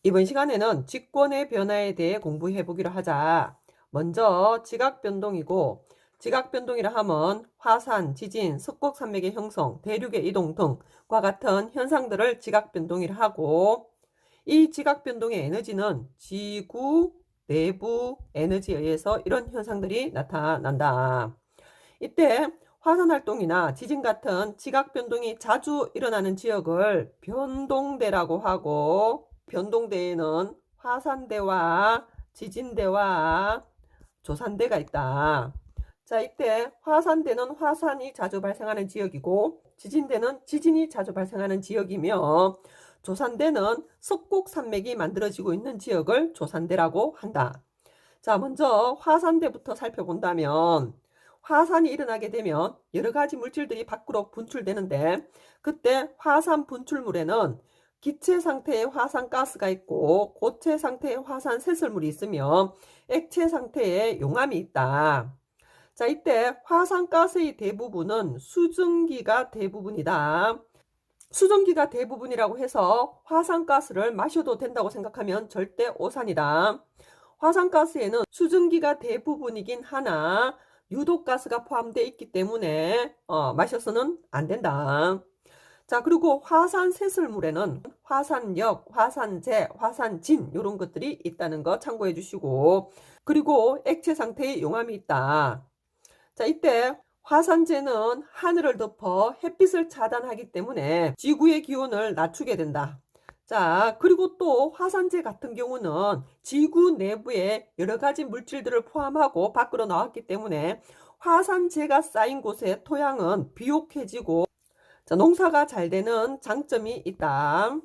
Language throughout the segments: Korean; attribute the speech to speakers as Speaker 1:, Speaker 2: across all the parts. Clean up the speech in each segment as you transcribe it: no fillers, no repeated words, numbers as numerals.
Speaker 1: 이번 시간에는 직권의 변화에 대해 공부해 보기로 하자. 먼저 지각변동이고, 지각변동이라 하면 화산, 지진, 석곡산맥의 형성, 대륙의 이동 등과 같은 현상들을 지각변동이라 하고, 이 지각변동의 에너지는 지구 내부 에너지에 의해서 이런 현상들이 나타난다. 이때 화산활동이나 지진 같은 지각변동이 자주 일어나는 지역을 변동대라고 하고, 변동대에는 화산대와 지진대와 조산대가 있다. 자, 이때 화산대는 화산이 자주 발생하는 지역이고, 지진대는 지진이 자주 발생하는 지역이며, 조산대는 석곡산맥이 만들어지고 있는 지역을 조산대라고 한다. 자, 먼저 화산대부터 살펴본다면, 화산이 일어나게 되면 여러 가지 물질들이 밖으로 분출되는데, 그때 화산 분출물에는 기체 상태의 화산가스가 있고 고체 상태의 화산 쇄설물이 있으며 액체 상태의 용암이 있다. 자, 이때 화산가스의 대부분은 수증기가 대부분이다. 수증기가 대부분이라고 해서 화산가스를 마셔도 된다고 생각하면 절대 오산이다. 화산가스에는 수증기가 대부분이긴 하나 유독가스가 포함되어 있기 때문에 마셔서는 안 된다. 자, 그리고 화산 쇄설물에는 화산역, 화산재, 화산진 이런 것들이 있다는 거 참고해 주시고, 그리고 액체 상태의 용암이 있다. 자, 이때 화산재는 하늘을 덮어 햇빛을 차단하기 때문에 지구의 기온을 낮추게 된다. 자, 그리고 또 화산재 같은 경우는 지구 내부에 여러 가지 물질들을 포함하고 밖으로 나왔기 때문에 화산재가 쌓인 곳의 토양은 비옥해지고, 자, 농사가 잘 되는 장점이 있다.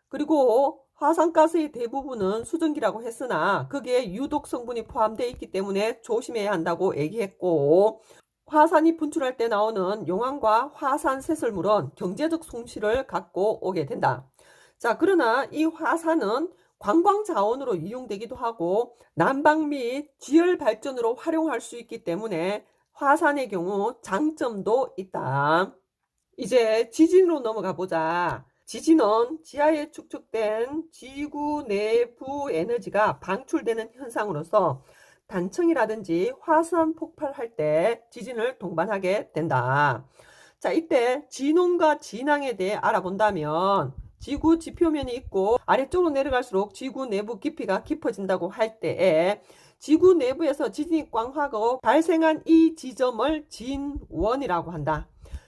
Speaker 1: 그리고 화산가스의 대부분은 수증기라고 했으나 거기에 유독 성분이 포함되어 있기 때문에 조심해야 한다고 얘기했고, 화산이 분출할 때 나오는 용암과 화산 쇄설물은 경제적 손실을 갖고 오게 된다. 자, 그러나 이 화산은 관광 자원으로 이용되기도 하고 난방 및 지열 발전으로 활용할 수 있기 때문에 화산의 경우 장점도 있다. 이제 지진으로 넘어가 보자. 지진은 지하에 축적된 지구 내부 에너지가 방출되는 현상으로서 단층이라든지 화산 폭발할 때 지진을 동반하게 된다. 자, 이때 진원과 진앙에 대해 알아본다면 지구 지표면이 있고 아래쪽으로 내려갈수록 지구 내부 깊이가 깊어진다고 할 때에 지구 내부에서 지진이 꽝 하고 발생한 이 지점을 진원이라고 한다.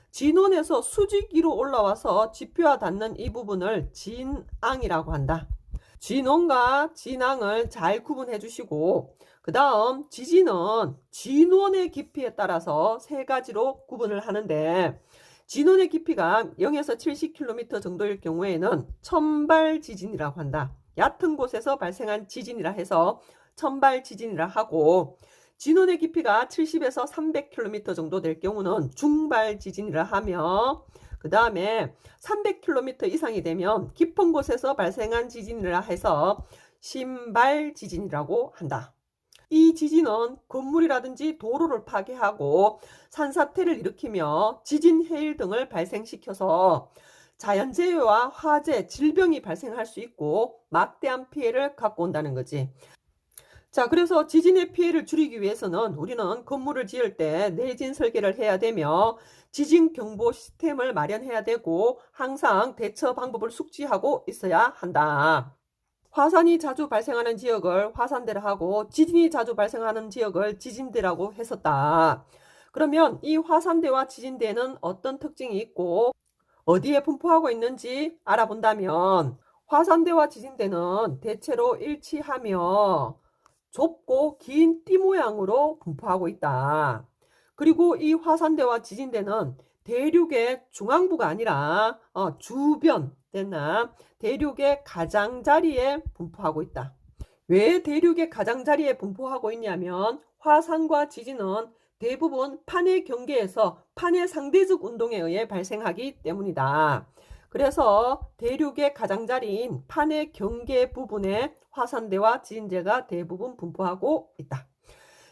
Speaker 1: 진원에서 수직 위로 올라와서 지표와 닿는 이 부분을 진앙이라고 한다. 진원과 진앙을 잘 구분해 주시고, 그 다음 지진은 진원의 깊이에 따라서 세 가지로 구분을 하는데, 진원의 깊이가 0에서 70km 정도일 경우에는 천발 지진이라고 한다. 얕은 곳에서 발생한 지진이라 해서 천발 지진이라 하고, 진원의 깊이가 70에서 300km 정도 될 경우는 중발 지진이라 하며, 그 다음에 300km 이상이 되면 깊은 곳에서 발생한 지진이라 해서 심발 지진이라고 한다. 이 지진은 건물이라든지 도로를 파괴하고 산사태를 일으키며 지진 해일 등을 발생시켜서 자연재해와 화재, 질병이 발생할 수 있고 막대한 피해를 갖고 온다는 거지. 자, 그래서 지진의 피해를 줄이기 위해서는 우리는 건물을 지을 때 내진 설계를 해야 되며 지진 경보 시스템을 마련해야 되고 항상 대처 방법을 숙지하고 있어야 한다. 화산이 자주 발생하는 지역을 화산대라 하고 지진이 자주 발생하는 지역을 지진대라고 했었다. 그러면 이 화산대와 지진대는 어떤 특징이 있고 어디에 분포하고 있는지 알아본다면 화산대와 지진대는 대체로 일치하며 좁고 긴 띠 모양으로 분포하고 있다. 그리고 이 화산대와 지진대는 대륙의 중앙부가 아니라 주변 됐나? 대륙의 가장자리에 분포하고 있다. 왜 대륙의 가장자리에 분포하고 있냐면 화산과 지진은 대부분 판의 경계에서 판의 상대적 운동에 의해 발생하기 때문이다. 그래서 대륙의 가장자리인 판의 경계 부분에 화산대와 지진대가 대부분 분포하고 있다.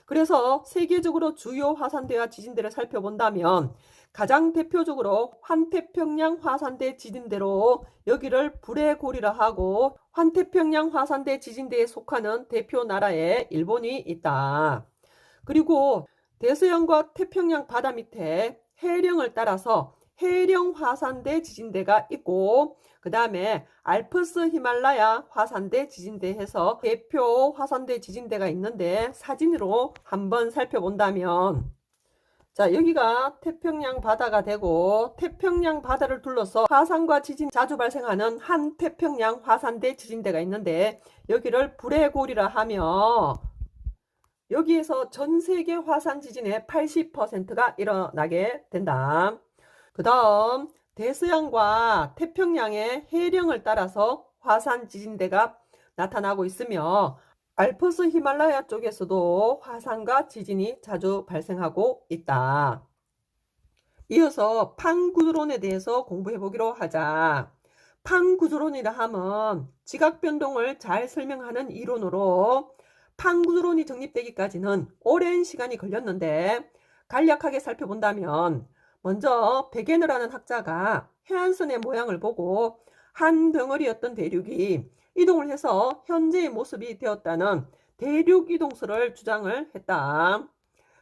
Speaker 1: 그래서 세계적으로 주요 화산대와 지진대를 살펴본다면 가장 대표적으로 환태평양 화산대 지진대로 여기를 불의 고리라 하고, 환태평양 화산대 지진대에 속하는 대표 나라에 일본이 있다. 그리고 대서양과 태평양 바다 밑에 해령을 따라서 해령 화산대 지진대가 있고, 그 다음에 알프스 히말라야 화산대 지진대 해서 대표 화산대 지진대가 있는데, 사진으로 한번 살펴본다면, 자, 여기가 태평양 바다가 되고, 태평양 바다를 둘러서 화산과 지진이 자주 발생하는 한태평양 화산대 지진대가 있는데, 여기를 불의 고리라 하며, 여기에서 전 세계 화산 지진의 80%가 일어나게 된다. 그 다음 대서양과 태평양의 해령을 따라서 화산 지진대가 나타나고 있으며, 알프스 히말라야 쪽에서도 화산과 지진이 자주 발생하고 있다. 이어서 판구드론에 대해서 공부해 보기로 하자. 판구드론이라 하면 지각 변동을 잘 설명하는 이론으로, 판구드론이 정립되기까지는 오랜 시간이 걸렸는데, 간략하게 살펴본다면, 먼저 베게너라는 학자가 해안선의 모양을 보고 한 덩어리였던 대륙이 이동을 해서 현재의 모습이 되었다는 대륙 이동설을 주장을 했다.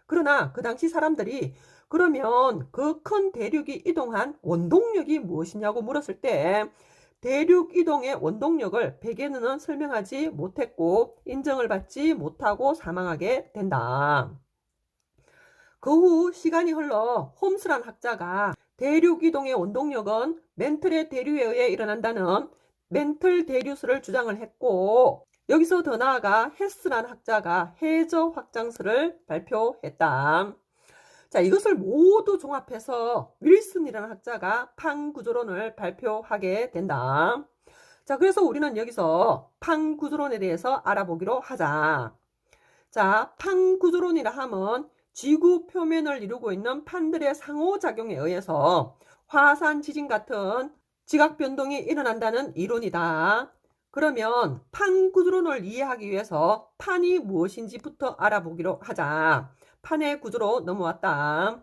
Speaker 1: 그러나 그 당시 사람들이 그러면 그 큰 대륙이 이동한 원동력이 무엇이냐고 물었을 때, 대륙 이동의 원동력을 베게너는 설명하지 못했고 인정을 받지 못하고 사망하게 된다. 그 후 시간이 흘러 홈스란 학자가 대륙 이동의 원동력은 멘틀의 대류에 의해 일어난다는 멘틀 대류설을 주장을 했고, 여기서 더 나아가 헤스란 학자가 해저 확장설을 발표했다. 자, 이것을 모두 종합해서 윌슨이라는 학자가 판구조론을 발표하게 된다. 자, 그래서 우리는 여기서 판구조론에 대해서 알아보기로 하자. 자, 판구조론이라 하면 지구 표면을 이루고 있는 판들의 상호작용에 의해서 화산 지진 같은 지각 변동이 일어난다는 이론이다. 그러면 판구조론을 이해하기 위해서 판이 무엇인지부터 알아보기로 하자. 판의 구조로 넘어왔다.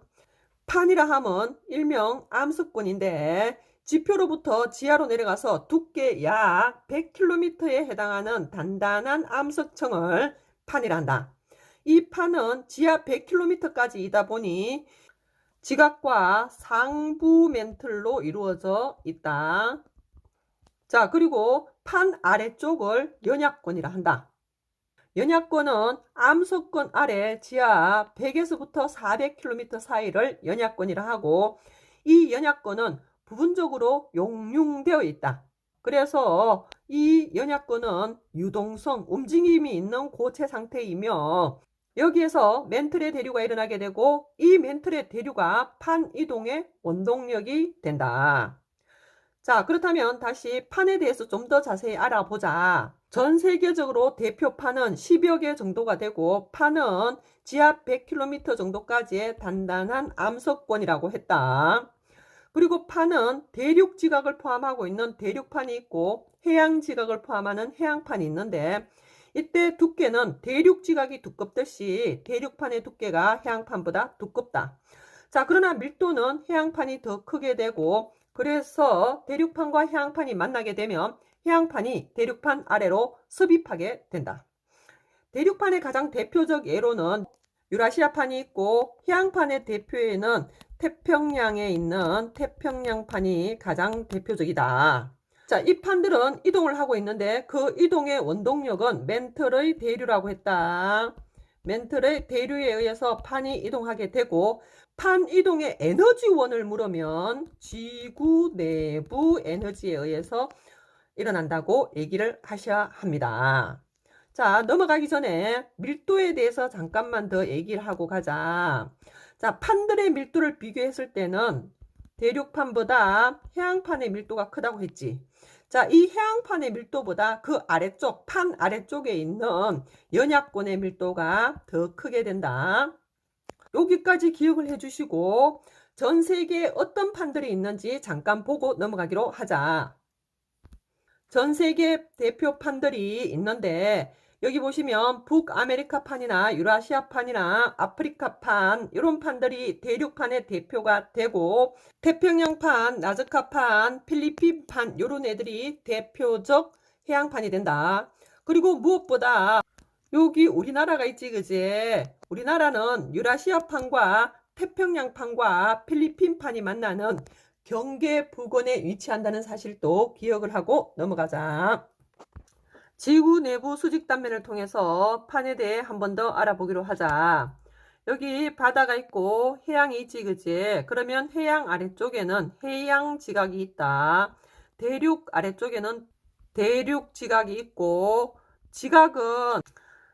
Speaker 1: 판이라 하면 일명 암석권인데, 지표로부터 지하로 내려가서 두께 약 100km에 해당하는 단단한 암석층을 판이라 한다. 이 판은 지하 100km까지 이다 보니 지각과 상부 멘틀로 이루어져 있다. 자, 그리고 판 아래쪽을 연약권이라 한다. 연약권은 암석권 아래 지하 100에서부터 400km 사이를 연약권이라 하고, 이 연약권은 부분적으로 용융되어 있다. 그래서 이 연약권은 유동성, 움직임이 있는 고체 상태이며, 여기에서 멘틀의 대류가 일어나게 되고, 이 멘틀의 대류가 판 이동의 원동력이 된다. 자, 그렇다면 다시 판에 대해서 좀 더 자세히 알아보자. 전 세계적으로 대표 판은 10여 개 정도가 되고, 판은 지하 100km 정도까지의 단단한 암석권이라고 했다. 그리고 판은 대륙 지각을 포함하고 있는 대륙판이 있고 해양 지각을 포함하는 해양판이 있는데, 이때 두께는 대륙 지각이 두껍듯이 대륙판의 두께가 해양판보다 두껍다. 자, 그러나 밀도는 해양판이 더 크게 되고, 그래서 대륙판과 해양판이 만나게 되면 해양판이 대륙판 아래로 습입하게 된다. 대륙판의 가장 대표적 예로는 유라시아판이 있고, 해양판의 대표에는 태평양에 있는 태평양판이 가장 대표적이다. 자, 이 판들은 이동을 하고 있는데 그 이동의 원동력은 멘틀의 대류라고 했다. 멘틀의 대류에 의해서 판이 이동하게 되고, 판 이동의 에너지원을 물으면 지구 내부 에너지에 의해서 일어난다고 얘기를 하셔야 합니다. 자, 넘어가기 전에 밀도에 대해서 잠깐만 더 얘기를 하고 가자. 자, 판들의 밀도를 비교했을 때는 대륙판보다 해양판의 밀도가 크다고 했지. 자, 이 해양판의 밀도보다 그 아래쪽, 판 아래쪽에 있는 연약권의 밀도가 더 크게 된다. 여기까지 기억을 해주시고 전 세계에 어떤 판들이 있는지 잠깐 보고 넘어가기로 하자. 전 세계 대표 판들이 있는데, 여기 보시면 북아메리카판이나 유라시아판이나 아프리카판 이런 판들이 대륙판의 대표가 되고 태평양판, 나즈카판, 필리핀판 이런 애들이 대표적 해양판이 된다. 그리고 무엇보다 여기 우리나라가 있지 그지? 우리나라는 유라시아판과 태평양판과 필리핀판이 만나는 경계 부근에 위치한다는 사실도 기억을 하고 넘어가자. 지구 내부 수직 단면을 통해서 판에 대해 한 번 더 알아보기로 하자. 여기 바다가 있고 해양이 있지 그지? 그러면 해양 아래쪽에는 해양 지각이 있다. 대륙 아래쪽에는 대륙 지각이 있고 지각은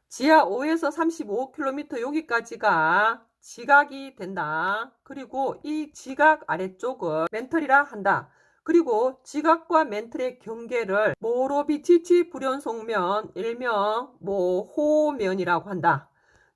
Speaker 1: 지하 5에서 35km 여기까지가 지각이 된다. 그리고 이 지각 아래쪽을 멘틀이라 한다. 그리고 지각과 멘틀의 경계를 모로비치치 불연속면, 일명 모호면이라고 한다.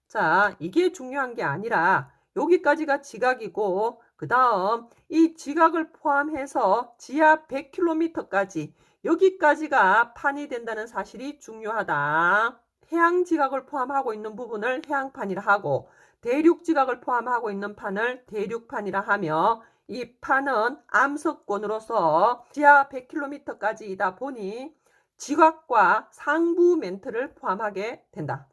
Speaker 1: 자, 이게 중요한 게 아니라 여기까지가 지각이고 그 다음 이 지각을 포함해서 지하 100km까지 여기까지가 판이 된다는 사실이 중요하다. 해양 지각을 포함하고 있는 부분을 해양판이라 하고 대륙 지각을 포함하고 있는 판을 대륙판이라 하며 이 판은 암석권으로서 지하 100km까지이다 보니 지각과 상부 멘트를 포함하게 된다.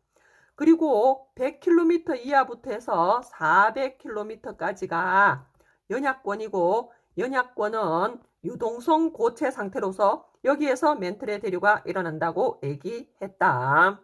Speaker 1: 그리고 100km 이하부터 해서 400km까지가 연약권이고 연약권은 유동성 고체 상태로서 여기에서 멘틀의 대류가 일어난다고 얘기했다.